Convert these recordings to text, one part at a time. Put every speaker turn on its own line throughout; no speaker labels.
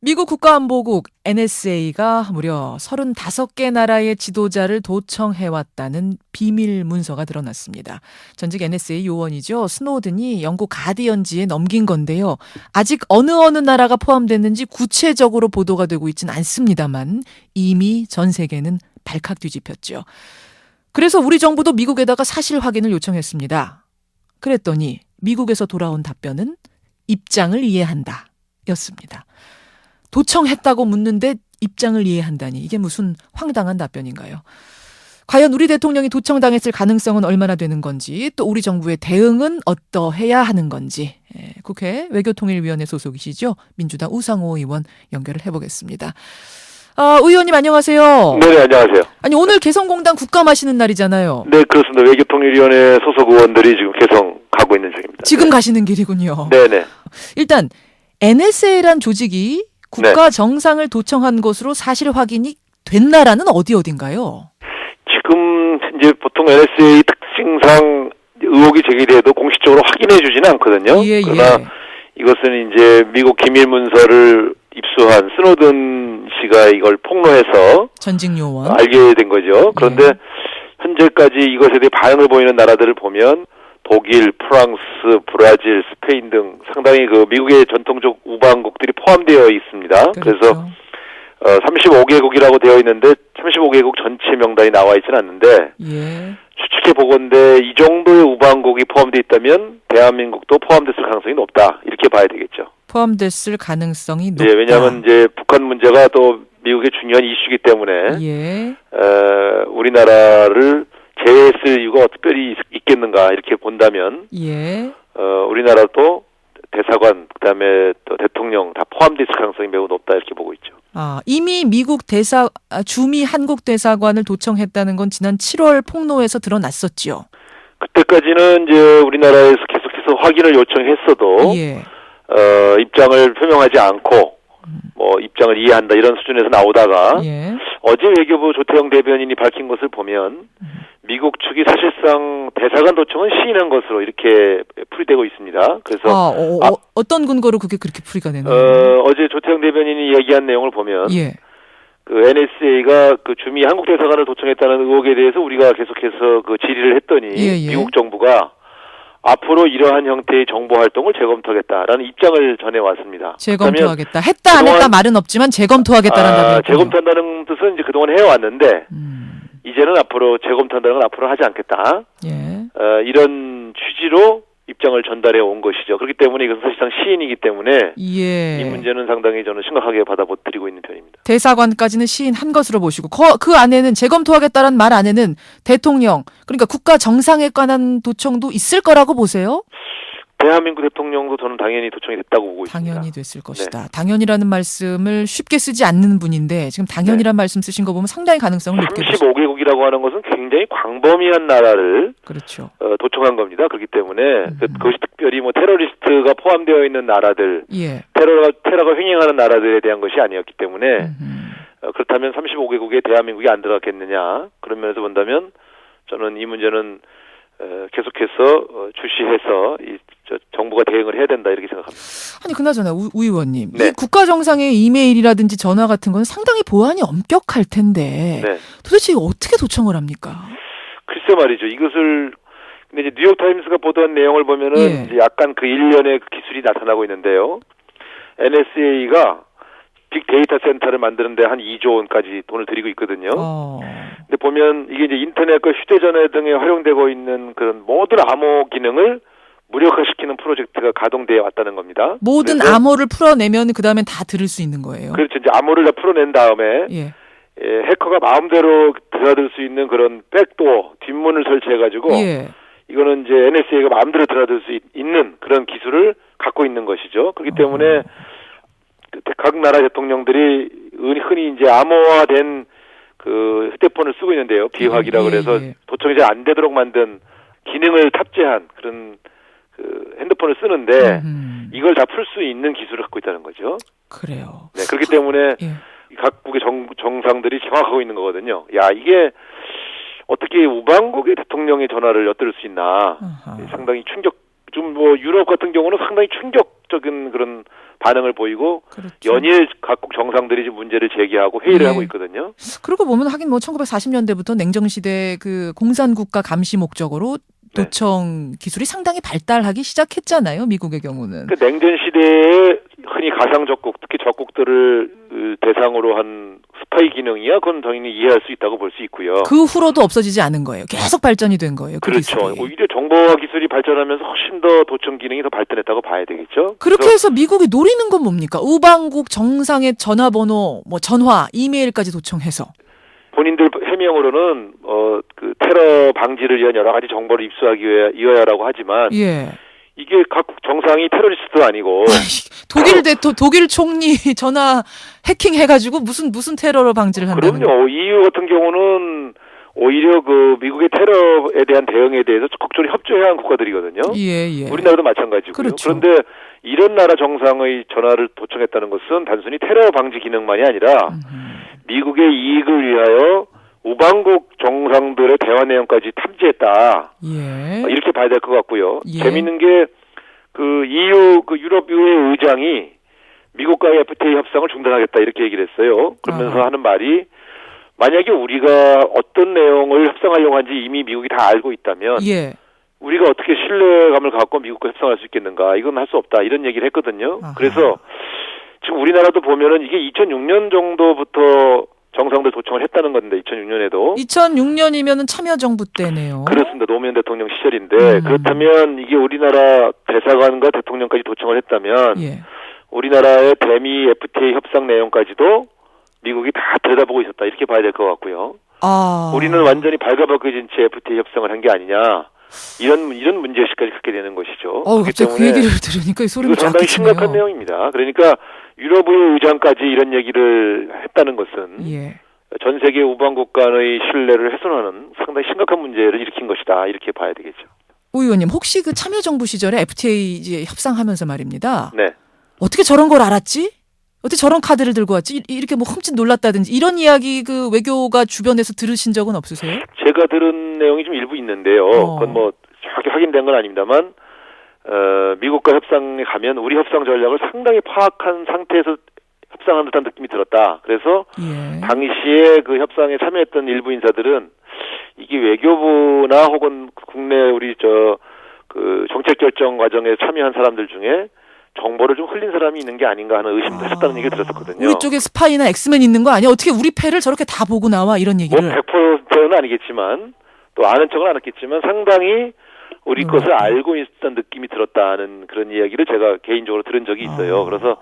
미국 국가안보국 NSA가 무려 35개 나라의 지도자를 도청해왔다는 비밀 문서가 드러났습니다. 전직 NSA 요원이죠. 스노든이 영국 가디언지에 넘긴 건데요. 아직 어느 나라가 포함됐는지 구체적으로 보도가 되고 있지는 않습니다만 이미 전 세계는 발칵 뒤집혔죠. 그래서 우리 정부도 미국에다가 사실 확인을 요청했습니다. 그랬더니 미국에서 돌아온 답변은 입장을 이해한다 였습니다. 도청했다고 묻는데 입장을 이해한다니 이게 무슨 황당한 답변인가요? 과연 우리 대통령이 도청당했을 가능성은 얼마나 되는 건지 또 우리 정부의 대응은 어떠해야 하는 건지 국회 외교통일위원회 소속이시죠? 민주당 우상호 의원 연결을 해보겠습니다. 의원님 안녕하세요.
네, 안녕하세요.
아니 오늘 개성공단 국감하시는 날이잖아요.
네, 그렇습니다. 외교통일위원회 소속 의원들이 지금 개성 가고 있는 중입니다.
지금 가시는 길이군요.
네네.
일단 NSA란 조직이 국가 정상을 도청한 것으로 사실 확인이 된 나라는 어딘가요?
지금 이제 보통 NSA 특징상 의혹이 제기돼도 공식적으로 확인해주지는 않거든요. 그러나 이것은 이제 미국 기밀 문서를 입수한 스노든 씨가 이걸 폭로해서
전직 요원
알게 된 거죠. 그런데 현재까지 이것에 대해 반응을 보이는 나라들을 보면 독일, 프랑스, 브라질, 스페인 등 상당히 그 미국의 전통적 우방국들이 포함되어 있습니다.
그렇죠.
그래서 35개국이라고 되어 있는데 35개국 전체 명단이 나와 있지는 않는데 추측해 보건대 이 정도의 우방국이 포함되어 있다면 대한민국도 포함됐을 가능성이 높다 이렇게 봐야 되겠죠.
포함됐을 가능성이 높다.
네, 왜냐하면 이제 북한 문제가 또 미국의 중요한 이슈이기 때문에 우리나라를 제외했을 이유가 특별히 있겠는가 이렇게 본다면 우리나라도 대사관 그다음에 또 대통령 다 포함됐을 가능성이 매우 높다 이렇게 보고 있죠.
이미 미국 주미 한국 대사관을 도청했다는 건 지난 7월 폭로에서 드러났었지요.
그때까지는 이제 우리나라에서 계속해서 확인을 요청했어도 입장을 표명하지 않고 입장을 이해한다 이런 수준에서 나오다가 어제 외교부 조태영 대변인이 밝힌 것을 보면 미국 측이 사실상 대사관 도청은 시인한 것으로 이렇게 풀이되고 있습니다. 그래서
어떤 근거로 그게 그렇게 풀이가 되나요?
어제 조태영 대변인이 얘기한 내용을 보면 그 NSA가 그 주미 한국 대사관을 도청했다는 의혹에 대해서 우리가 계속해서 그 질의를 했더니 미국 정부가 앞으로 이러한 형태의 정보 활동을 재검토하겠다라는 입장을 전해왔습니다.
재검토하겠다. 했다 안 했다 말은 없지만 재검토하겠다라는 답이었군요.
재검토한다는 뜻은 이제 그동안 해왔는데 이제는 앞으로 재검토한다는 건 앞으로 하지 않겠다. 이런 취지로 입장을 전달해 온 것이죠. 그렇기 때문에 이것은 사실상 시인이기 때문에 이 문제는 상당히 저는 심각하게 받아들이고 있는 편입니다.
대사관까지는 시인한 것으로 보시고 그 안에는 재검토하겠다는 말 안에는 대통령 그러니까 국가 정상에 관한 도청도 있을 거라고 보세요?
대한민국 대통령도 저는 당연히 도청이 됐다고 보고 있습니다.
당연히 됐을 것이다. 당연히라는 말씀을 쉽게 쓰지 않는 분인데 지금 당연이란 말씀 쓰신 거 보면 상당히 가능성을 높게 보시죠.
35개국이라고 하는 것은 굉장히 광범위한 나라를 도청한 겁니다. 그렇기 때문에 그것이 특별히 테러리스트가 포함되어 있는 나라들, 테러가 횡행하는 나라들에 대한 것이 아니었기 때문에 그렇다면 35개국에 대한민국이 안 들어갔겠느냐 그런 면에서 본다면 저는 이 문제는 계속해서 주시해서 정부가 대응을 해야 된다 이렇게 생각합니다. 아니
그나저나 우 의원님, 이 국가 정상의 이메일이라든지 전화 같은 건 상당히 보안이 엄격할 텐데 도대체 이거 어떻게 도청을 합니까? 글쎄
말이죠. 이것을 근데 이제 뉴욕 타임스가 보도한 내용을 보면은 이제 약간 그 일련의 그 기술이 나타나고 있는데요. NSA가 빅데이터 센터를 만드는데 한 2조 원까지 돈을 들이고 있거든요. 근데 보면 이게 이제 인터넷과 휴대전화 등에 활용되고 있는 그런 모든 암호 기능을 무력화시키는 프로젝트가 가동되어 왔다는 겁니다.
모든 암호를 풀어내면 그 다음엔 다 들을 수 있는 거예요.
그렇죠. 이제 암호를 다 풀어낸 다음에 해커가 마음대로 들어들 수 있는 그런 백도어 뒷문을 설치해가지고 이거는 이제 NSA가 마음대로 들어들 수 있는 그런 기술을 갖고 있는 것이죠. 그렇기 때문에 각 나라 대통령들이 흔히 이제 암호화된 그 휴대폰을 쓰고 있는데요. 비화기라고 그래서 도청이 잘 안 되도록 만든 기능을 탑재한 그런 그 핸드폰을 쓰는데 이걸 다 풀 수 있는 기술을 갖고 있다는 거죠.
그래요.
네, 그렇기 때문에 각국의 정상들이 정확하고 있는 거거든요. 이게 어떻게 우방국의 대통령의 전화를 엿들을 수 있나? 상당히 유럽 같은 경우는 상당히 충격적인 그런 반응을 보이고
그렇죠.
연일 각국 정상들이 지금 문제를 제기하고 회의를 하고 있거든요.
그러고 보면 하긴 뭐 1940년대부터 냉정시대 그 공산국가 감시 목적으로 도청 기술이 상당히 발달하기 시작했잖아요. 미국의 경우는.
그 냉전 시대에 흔히 가상 적국, 특히 적국들을 대상으로 한 스파이 기능이야. 그건 당연히 이해할 수 있다고 볼 수 있고요.
그 후로도 없어지지 않은 거예요. 계속 발전이 된 거예요. 그
그렇죠.
기술이.
오히려 정보화 기술이 발전하면서 훨씬 더 도청 기능이 더 발전했다고 봐야 되겠죠.
그렇게 해서 미국이 노리는 건 뭡니까? 우방국 정상의 전화번호, 뭐 전화, 이메일까지 도청해서.
본인들 해명으로는 그 테러 방지를 위한 여러 가지 정보를 입수하기 위하여라고 하지만 이게 각국 정상이 테러리스트도 아니고
독일 총리 전화 해킹해가지고 무슨 테러를 방지를 한다는 거예요?
그럼요. EU 같은 경우는 오히려 그 미국의 테러에 대한 대응에 대해서 적극적으로 협조해야 하는 국가들이거든요. 우리나라도 마찬가지고요.
그렇죠.
그런데 이런 나라 정상의 전화를 도청했다는 것은 단순히 테러 방지 기능만이 아니라 미국의 이익을 위하여 우방국 정상들의 대화 내용까지 탐지했다. 이렇게 봐야 될 것 같고요. 재밌는 게 그 EU 그 유럽의회 의장이 미국과의 FTA 협상을 중단하겠다 이렇게 얘기를 했어요. 그러면서 하는 말이 만약에 우리가 어떤 내용을 협상하려고 하는지 이미 미국이 다 알고 있다면 우리가 어떻게 신뢰감을 갖고 미국과 협상할 수 있겠는가? 이건 할 수 없다. 이런 얘기를 했거든요. 그래서 지금 우리나라도 보면은 이게 2006년 정도부터 정상들 도청을 했다는 건데 2006년에도
2006년이면은 참여정부 때네요.
그렇습니다. 노무현 대통령 시절인데 그렇다면 이게 우리나라 대사관과 대통령까지 도청을 했다면 우리나라의 대미 FTA 협상 내용까지도 미국이 다 들여다보고 있었다. 이렇게 봐야 될 것 같고요. 우리는 완전히 발가벗겨진 채 FTA 협상을 한 게 아니냐. 이런 문제의식까지 갖게 되는 것이죠.
갑자기 그 얘기를 들으니까 소름이 쫙
상당히
끼치네요.
심각한 내용입니다. 그러니까 유럽의 의장까지 이런 얘기를 했다는 것은 전 세계 우방국 간의 신뢰를 훼손하는 상당히 심각한 문제를 일으킨 것이다. 이렇게 봐야 되겠죠.
오 의원님, 혹시 그 참여정부 시절에 FTA 이제 협상하면서 말입니다.
네.
어떻게 저런 걸 알았지? 어떻게 저런 카드를 들고 왔지? 이렇게 뭐 흠칫 놀랐다든지 이런 이야기 그 외교가 주변에서 들으신 적은 없으세요?
제가 들은 내용이 좀 일부 있는데요. 그건 뭐 정확히 확인된 건 아닙니다만 미국과 협상에 가면 우리 협상 전략을 상당히 파악한 상태에서 협상한 듯한 느낌이 들었다. 그래서 당시에 그 협상에 참여했던 일부 인사들은 이게 외교부나 혹은 국내 우리 그 정책 결정 과정에 참여한 사람들 중에 정보를 좀 흘린 사람이 있는 게 아닌가 하는 의심도 했다는 얘기 들었었거든요.
우리 쪽에 스파이나 엑스맨 있는 거 아니야? 어떻게 우리 패를 저렇게 다 보고 나와? 이런 얘기를.
뭐 100%는 아니겠지만 또 아는 척은 안 했겠지만 상당히 우리 것을 알고 있었던 느낌이 들었다는 그런 이야기를 제가 개인적으로 들은 적이 있어요. 그래서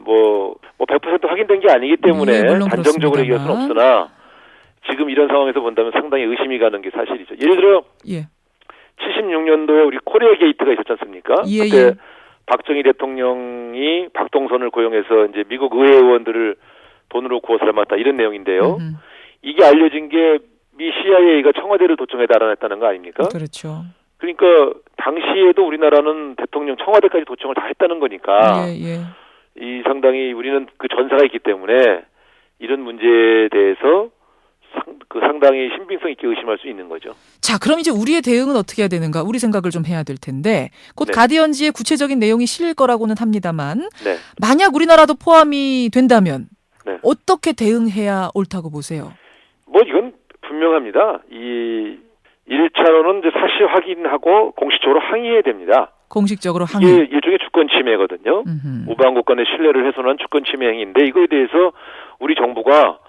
뭐 100% 확인된 게 아니기 때문에 단정적으로 얘기할 수는 없으나 지금 이런 상황에서 본다면 상당히 의심이 가는 게 사실이죠. 예를 들어 76년도에 우리 코리아 게이트가 있었지 않습니까? 그때 박정희 대통령이 박동선을 고용해서 이제 미국 의회 의원들을 돈으로 구워 삶았다 이런 내용인데요. 이게 알려진 게 미 CIA가 청와대를 도청해다 알아냈다는 거 아닙니까?
그렇죠.
그러니까 당시에도 우리나라는 대통령 청와대까지 도청을 다 했다는 거니까 이 상당히 우리는 그 전사가 있기 때문에 이런 문제에 대해서 상당히 신빙성 있게 의심할 수 있는 거죠.
자, 그럼 이제 우리의 대응은 어떻게 해야 되는가? 우리 생각을 좀 해야 될 텐데 곧 가디언지의 구체적인 내용이 실릴 거라고는 합니다만 만약 우리나라도 포함이 된다면 어떻게 대응해야 옳다고 보세요?
뭐 이건 분명합니다. 이 1차로는 이제 사실 확인하고 공식적으로 항의해야 됩니다.
공식적으로 항의.
이게 일종의 주권 침해거든요. 우방국 간의 신뢰를 훼손한 주권 침해 행위인데 이거에 대해서 우리 정부가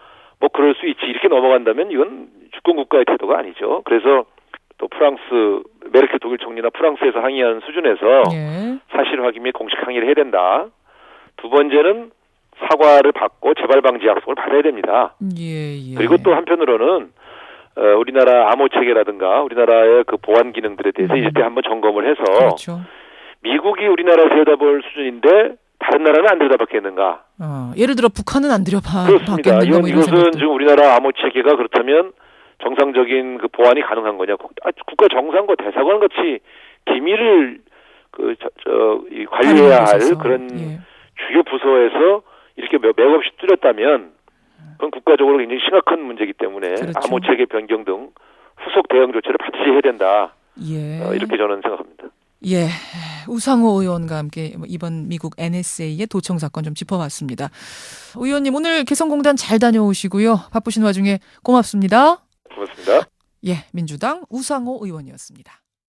뭐 그럴 수 있지 이렇게 넘어간다면 이건 주권 국가의 태도가 아니죠. 그래서 또 프랑스 메르켈 독일 총리나 프랑스에서 항의한 수준에서 사실 확인 및 공식 항의를 해야 된다. 두 번째는 사과를 받고 재발 방지 약속을 받아야 됩니다. 그리고 또 한편으로는 우리나라 암호 체계라든가 우리나라의 그 보안 기능들에 대해서 이럴 때 한번 점검을 해서 미국이 우리나라를 들여다볼 수준인데 다른 나라는 안 들여다봤겠는가?
예를 들어 북한은 안 들여봤겠는가?
그렇습니다. 이것은 지금 우리나라 암호 체계가 그렇다면 정상적인 그 보안이 가능한 거냐? 국가 정상과 대사관 같이 기밀을 관리해야 할 그런 주요 부서에서 이렇게 맥없이 뚫렸다면 그건 국가적으로 굉장히 심각한 문제이기 때문에 암호 체계 변경 등 후속 대응 조치를 반드시 해야 된다. 이렇게 저는 생각합니다.
예, 우상호 의원과 함께 이번 미국 NSA의 도청 사건 좀 짚어봤습니다. 의원님 오늘 개성공단 잘 다녀오시고요. 바쁘신 와중에 고맙습니다.
고맙습니다.
예, 민주당 우상호 의원이었습니다.